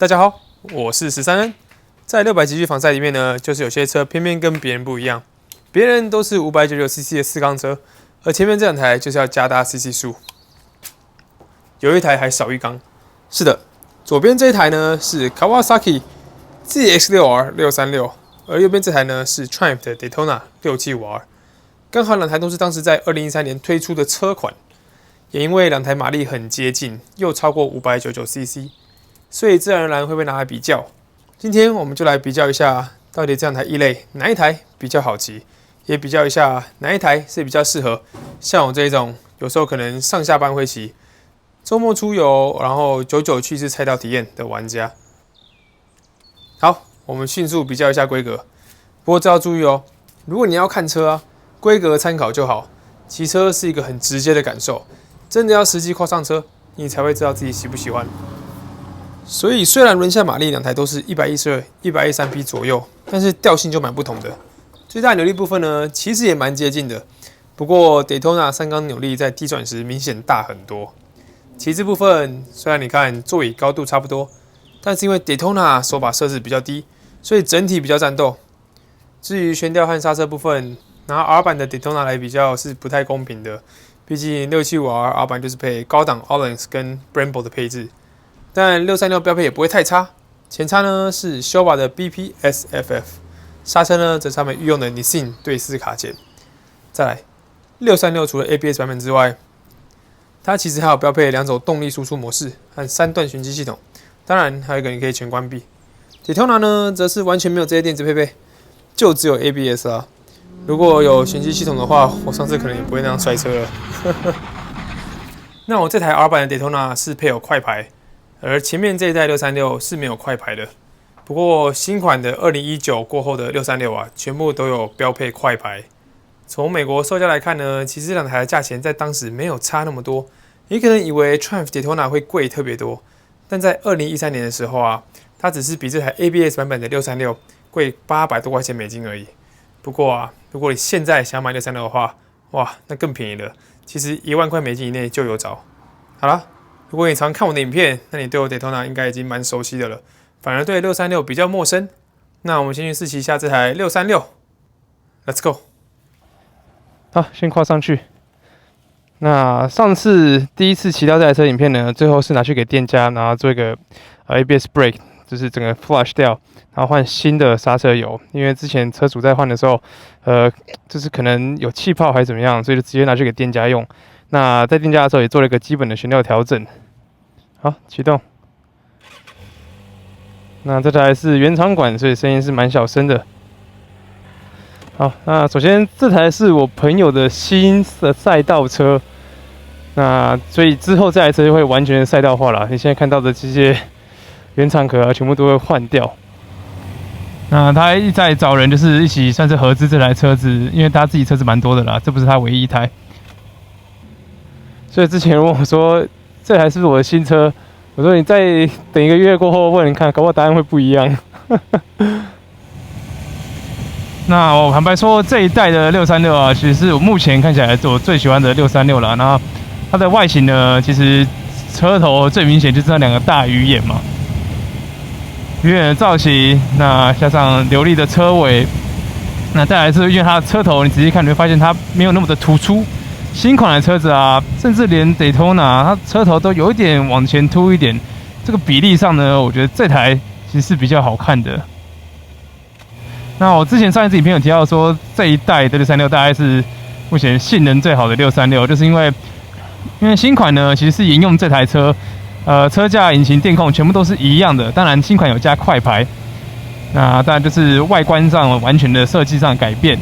大家好，我是13N。在600级距防赛里面呢，就是有些车偏偏跟别人不一样，别人都是599cc 的4缸车，而前面这两台就是要加大 cc 数，有一台还少1缸。是的，左边这一台呢是 Kawasaki ZX6R 636，而右边这台呢是 Triumph 的 Daytona 675R。刚好两台都是当时在2013年推出的车款，也因为两台马力很接近，又超过599cc， 所以自然而然会被拿来比较。今天我们就来比较一下，到底这两台异类哪一台比较好骑，也比较一下哪一台是比较适合像我这一种有时候可能上下班会骑，周末出游，然后久久去一次菜道体验的玩家。好，我们迅速比较一下规格。不过这要注意哦，如果你要看车啊，规格参考就好。骑车是一个很直接的感受，真的要实际跨上车，你才会知道自己喜不喜欢。所以虽然轮下马力两台都是112、113匹左右，但是调性就蛮不同的。最大扭力部分呢，其实也蛮接近的，不过 Daytona 3缸扭力在低转时明显大很多。骑姿部分，虽然你看座椅高度差不多，但是因为 Daytona 手把设置比较低，所以整体比较战斗。至于悬吊和刹车部分，拿 R 版的 Daytona 来比较是不太公平的，毕竟675R R 版就是配高档 Öhlins 跟 Brembo 的配置。但636标配也不会太差，前叉呢是 Showa 的 BPSFF， 刹车呢则是他们御用的 Nissin 对4卡钳。再来，636除了 ABS 版本之外，它其实还有标配2种动力输出模式和3段循迹系统，当然还有一个你可以全关闭。Daytona 呢则是完全没有这些电子配备，就只有 ABS 啊。如果有循迹系统的话，我上次可能也不会那样摔车了。那我这台 R 版的 Daytona 是配有快排。而前面这一代636是没有快排的，不过新款的2019过后的636啊，全部都有标配快排。从美国售价来看呢，其实这两台的价钱在当时没有差那么多，你可能以为 Triumph Daytona 会贵特别多，但在2013年的时候啊，它只是比这台 ABS 版本的636贵800多块钱美金而已。不过啊，如果你现在想买636的话，哇，那更便宜了，其实1万块美金以内就有找。好啦。如果你常看我的影片，那你对我 Daytona 应该已经蛮熟悉的了，反而对636比较陌生。那我们先去试骑一下这台636，Let's go。好，先跨上去。那上次第一次骑到这台车影片呢，最后是拿去给店家，然后做一个ABS brake， 就是整个 flush 掉，然后换新的刹车油。因为之前车主在换的时候，就是可能有气泡还是怎么样，所以就直接拿去给店家用。那在店家的时候也做了一个基本的悬吊调整。好，启动。那这台是原厂管，所以声音是蛮小声的。好，那首先这台是我朋友的新的赛道车，那所以之后这台车就会完全赛道化了。你现在看到的这些原厂壳啊，全部都会换掉。那他一直在找人，就是一起算是合资这台车子，因为他自己车子蛮多的啦，这不是他唯一一台。所以之前问我说这台是不是我的新车？我说你再等1个月过后问看，搞不好答案会不一样。那我坦白说，这一代的636啊，其实是我目前看起来我最喜欢的636啦。然后它的外形呢，其实车头最明显就是那2个大鱼眼嘛，鱼眼的造型，那加上流利的车尾，那再来是因为它的车头，你仔细看你会发现它没有那么的突出。新款的车子啊，甚至连 Daytona 它车头都有一点往前凸一点，这个比例上呢，我觉得这台其实是比较好看的。那我之前上一支影片有提到说，这一代的636大概是目前性能最好的636，就是因为新款呢其实是沿用这台车，车架、引擎、电控全部都是一样的，当然新款有加快排，那当然就是外观上完全的设计上的改变。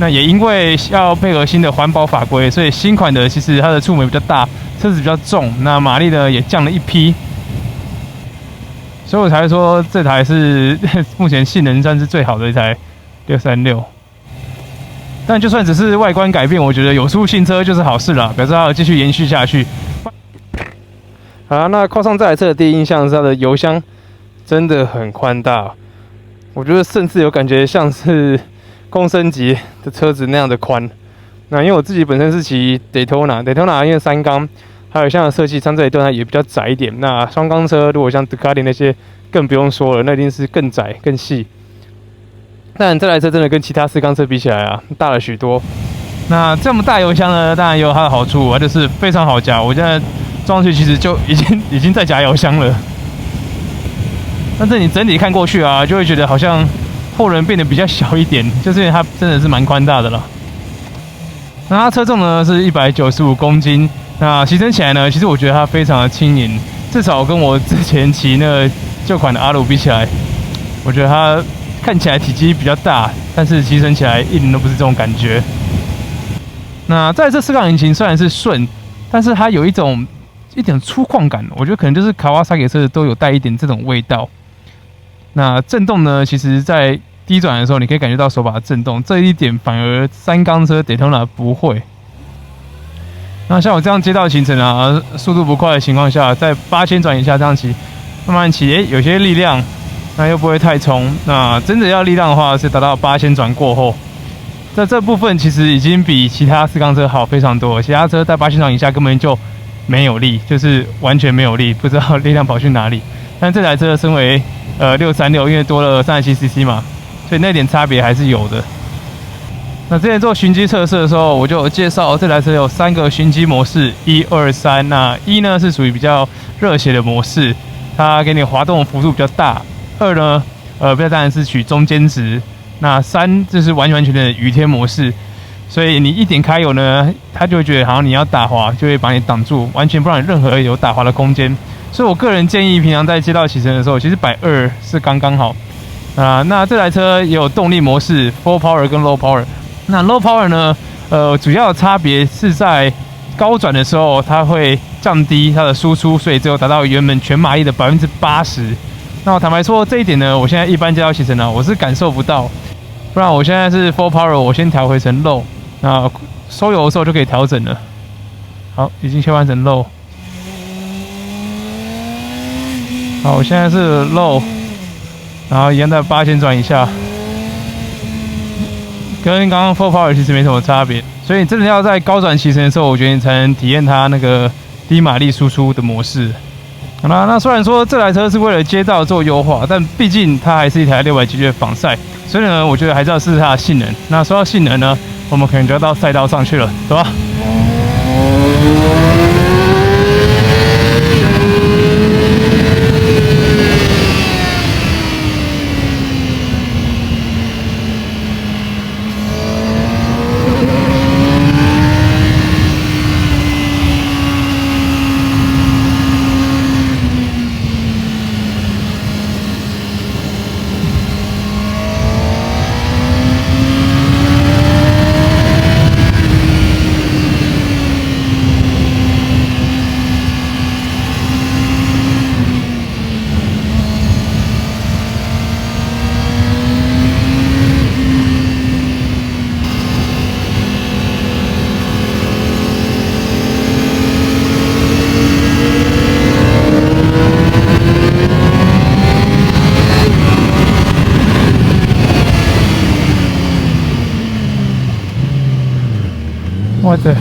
那也因为要配合新的环保法规，所以新款的其实它的触媒比较大，车子比较重，那马力呢也降了1匹，所以我才说这台是目前性能算是最好的一台636。但就算只是外观改变，我觉得有出新车就是好事啦，表示它要继续延续下去。好，那靠上这台车的第一印象是它的油箱真的很宽大，我觉得甚至有感觉像是公升级的车子那样的宽。那因为我自己本身是骑 Daytona 因为3缸，还有像设计上这里段也比较窄一点。那双缸车如果像 Ducati 那些更不用说了，那一定是更窄更细。但这台车真的跟其他4缸车比起来啊，大了许多。那这么大油箱呢，当然也有它的好处，它就是非常好夹。我现在装上去其实就已经在夹油箱了。但是你整体看过去啊，就会觉得好像后轮变得比较小一点，就是因为它真的是蛮宽大的啦。那它车重呢是195公斤，那骑乘起来呢，其实我觉得它非常的轻盈，至少跟我之前骑那个旧款的阿鲁比起来，我觉得它看起来体积比较大，但是骑乘起来一点都不是这种感觉。那在这4缸引擎虽然是顺，但是它有一点粗犷感，我觉得可能就是卡瓦萨给车都有带一点这种味道。那震动呢，其实在低转的时候，你可以感觉到手把的震动，这一点反而3缸车 Daytona 不会。那像我这样街道行程啊，速度不快的情况下，在8000转以下这样骑，慢慢骑，有些力量，那又不会太冲。那真的要力量的话，是达到8000转过后。在这部分其实已经比其他4缸车好非常多，其他车在8000转以下根本就没有力，就是完全没有力，不知道力量跑去哪里。但这台车身为636，因为多了37cc 嘛，所以那点差别还是有的。那之前做循迹测试的时候，我就有介绍这台车有3个循迹模式，1、2、3。那1呢是属于比较热血的模式，它给你滑动的幅度比较大。2呢，当然是取中间值。那3就是完全的雨天模式，所以你一点开油呢，它就会觉得好像你要打滑，就会把你挡住，完全不让你任何有打滑的空间。所以我个人建议，平常在街道骑乘的时候，其实摆2是刚刚好。那这台车也有动力模式 ，Full Power 跟 Low Power。那 Low Power 呢，主要的差别是在高转的时候，它会降低它的输出，所以只有达到原本全马力的80%。那我坦白说，这一点呢，我现在一般街道骑乘呢，我是感受不到。不然我现在是 Full Power， 我先调回成 Low， 那收油的时候就可以调整了。好，已经切换成 Low。好，我现在是 Low， 然后一样在8000转以下，跟刚刚 Full Power 其实没什么差别。所以你真的要在高转骑乘的时候，我觉得你才能体验它那个低马力输出的模式。好啦，那虽然说这台车是为了街道做优化，但毕竟它还是一台600GT的仿赛，所以呢，我觉得还是要试试它的性能。那说到性能呢，我们可能就要到赛道上去了，走吧。我的。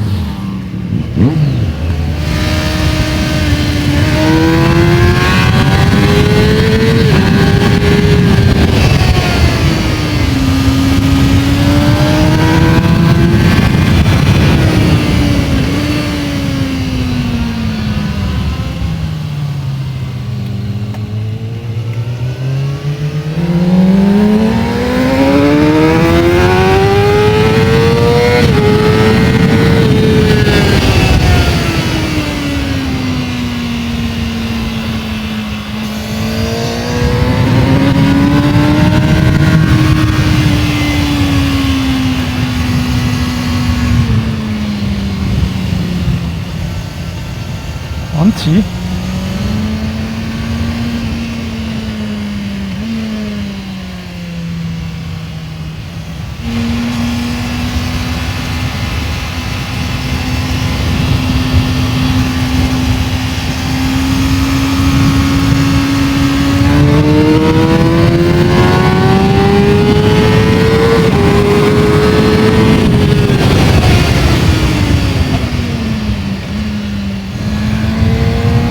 王琦。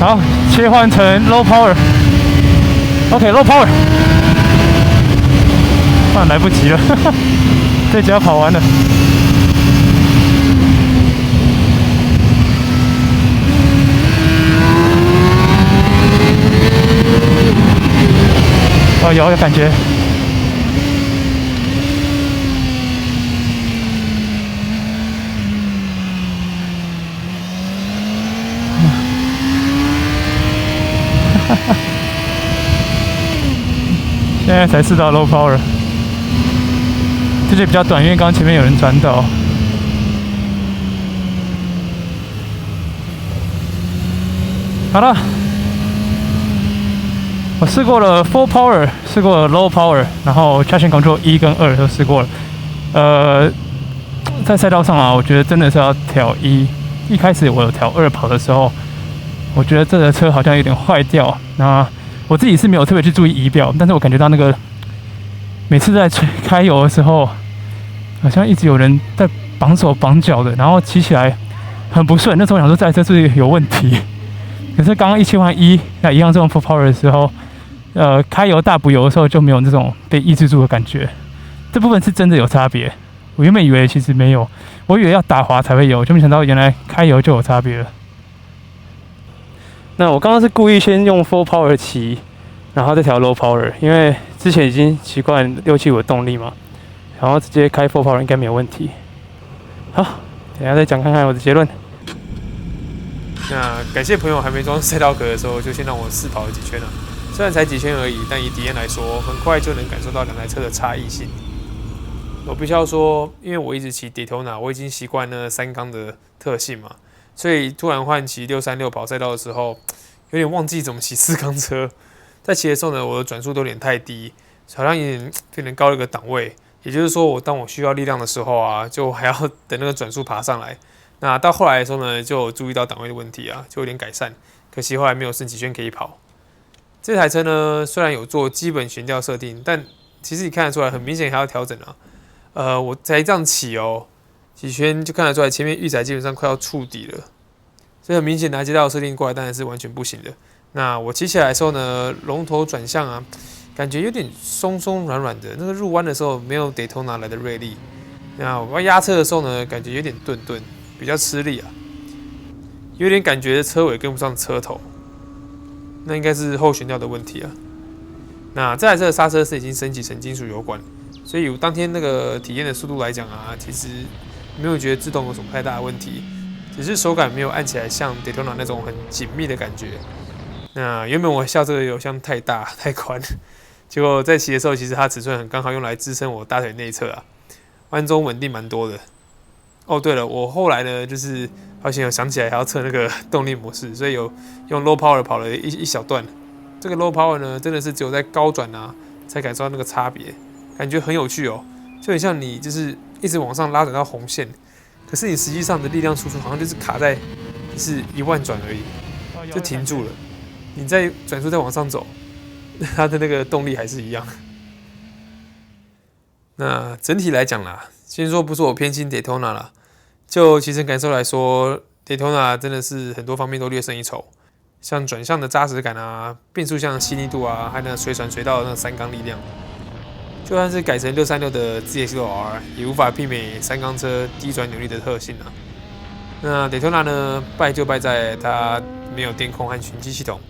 好，切换成 low power。OK，low power。啊，来不及了，这局要跑完了。哦，有感觉。现在才试到 low power， 这就比较短，因为刚刚前面有人转导。好了，我试过了 full power， 试过了 low power， 然后 traction control 1跟2都试过了。在赛道上啊，我觉得真的是要调1。一开始我有调2跑的时候，我觉得这个车好像有点坏掉。那我自己是没有特别去注意仪表，但是我感觉到那个每次在开油的时候，好像一直有人在绑手绑脚的，然后骑起来很不顺。那时候我想说这台车是不是有问题？可是刚刚一切换1，那一样这种 full power 的时候，开油大补油的时候就没有那种被抑制住的感觉。这部分是真的有差别。我原本以为其实没有，我以为要打滑才会有，就没想到原来开油就有差别了。那我刚刚是故意先用 full power 骑，然后再调 low power， 因为之前已经习惯675的动力嘛，然后直接开 full power 应该没有问题。好，等一下再讲看看我的结论。那感谢朋友还没装赛道壳的时候，就先让我试跑了几圈了。虽然才几圈而已，但以体验来说，很快就能感受到两台车的差异性。我必须要说，因为我一直骑 Daytona， 我已经习惯了3缸的特性嘛，所以突然换骑636跑赛道的时候，有点忘记怎么骑4缸车。在骑的时候呢，我的转速都有点太低，好像有点高了一个档位。也就是说，当我需要力量的时候啊，就还要等那个转速爬上来。那到后来的时候呢，就有注意到档位的问题啊，就有点改善。可惜后来没有剩几圈可以跑。这台车呢，虽然有做基本悬吊设定，但其实你看得出来，很明显还要调整啊。我才这样骑哦，几圈就看得出来，前面预载基本上快要触底了，所以很明显拿街道设定过来当然是完全不行的。那我骑起来的时候呢，龙头转向啊，感觉有点松松软软的，那个入弯的时候没有 Daytona 来的锐利。那我要压车的时候呢，感觉有点顿顿，比较吃力啊，有点感觉车尾跟不上车头，那应该是后悬吊的问题啊。那这台车的刹车是已经升级成金属油管。所以当天那个体验的速度来讲啊，其实没有觉得制动有什么太大的问题，只是手感没有按起来像 Daytona 那种很紧密的感觉。那原本我笑这个油箱太大太宽，结果在骑的时候，其实它尺寸很刚好用来支撑我大腿内侧啊，弯中稳定蛮多的。哦，对了，我后来呢，就是好像有想起来还要测那个动力模式，所以有用 low power 跑了一小段。这个 low power 呢，真的是只有在高转啊才感受到那个差别。感觉很有趣哦，就很像你就是一直往上拉转到红线，可是你实际上的力量输出好像就是卡在就是10000转而已，就停住了。你再转速再往上走，它的那个动力还是一样。那整体来讲啦，先说不是我偏心 Daytona 啦，就骑乘感受来说 ，Daytona 真的是很多方面都略胜一筹，像转向的扎实感啊，变速箱的细腻度啊，还有那随传随到的那3缸力量。就算是改成636的 GX6R， 也无法媲美3缸车低转扭力的特性啊。那 Daytona 呢，败就败在它没有电控和循迹系统。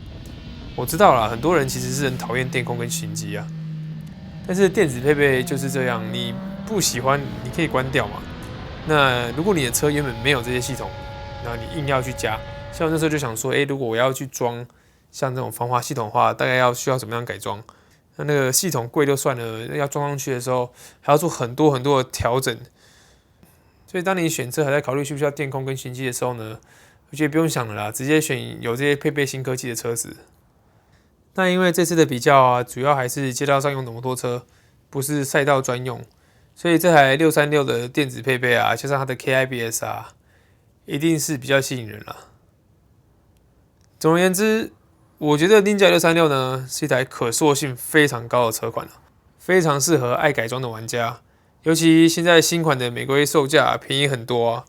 我知道啦，很多人其实是很讨厌电控跟循迹啊，但是电子配备就是这样，你不喜欢你可以关掉嘛。那如果你的车原本没有这些系统，那你硬要去加，像我那时候就想说，如果我要去装像这种防滑系统的话，大概需要怎么样改装？那个系统贵就算了，要装上去的时候还要做很多很多的调整。所以当你选车还在考虑需不需要电控跟循迹的时候呢，我觉得不用想了啦，直接选有这些配备新科技的车子。那因为这次的比较啊，主要还是街道上用的摩托车，不是赛道专用，所以这台636的电子配备啊，加上它的 KIBS 啊，一定是比较吸引人啦。总而言之，我觉得 Ninja 636呢是一台可塑性非常高的车款，非常适合爱改装的玩家。尤其现在新款的美规售价便宜很多啊，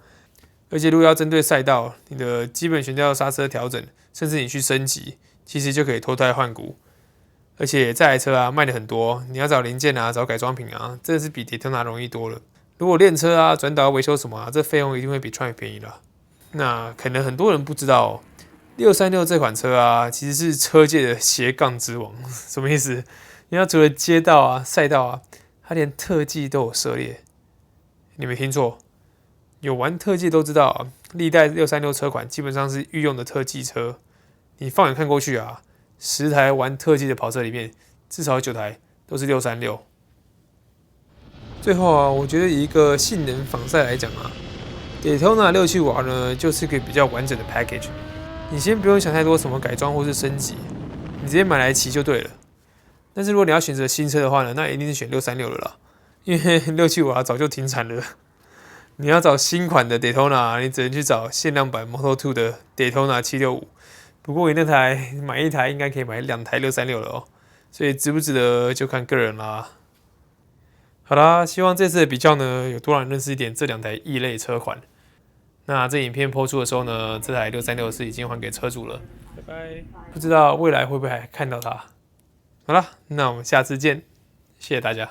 而且如果要针对赛道，你的基本悬吊刹车调整甚至你去升级，其实就可以脱胎换骨。而且这台车啊卖的很多，你要找零件啊、找改装品啊，真的是比 Daytona 容易多了。如果练车啊、转导维修什么啊，这费用一定会比 Triumph 便宜啦。那可能很多人不知道哦，636这款车啊，其实是车界的斜杠之王。什么意思？因为它除了街道啊、赛道啊，它连特技都有涉猎。你没听错，有玩特技都知道啊，历代636车款基本上是御用的特技车。你放眼看过去啊，10台玩特技的跑车里面，至少有9台都是636。最后啊，我觉得以一个性能仿赛来讲啊，Daytona 675R 呢就是个比较完整的 package。你先不用想太多什么改装或是升级，你直接买来骑就对了。但是如果你要选择新车的话呢，那一定是选636了啦，因为675R 早就停产了。你要找新款的 Daytona， 你只能去找限量版 Moto2 的 Daytona 765。不过你那台买一台应该可以买2台636了哦，所以值不值得就看个人啦。好啦，希望这次的比较呢，有多让人认识一点这2台异类车款。那这影片播出的时候呢，这台636是已经还给车主了，拜拜。不知道未来会不会还看到它。好啦，那我们下次见，谢谢大家。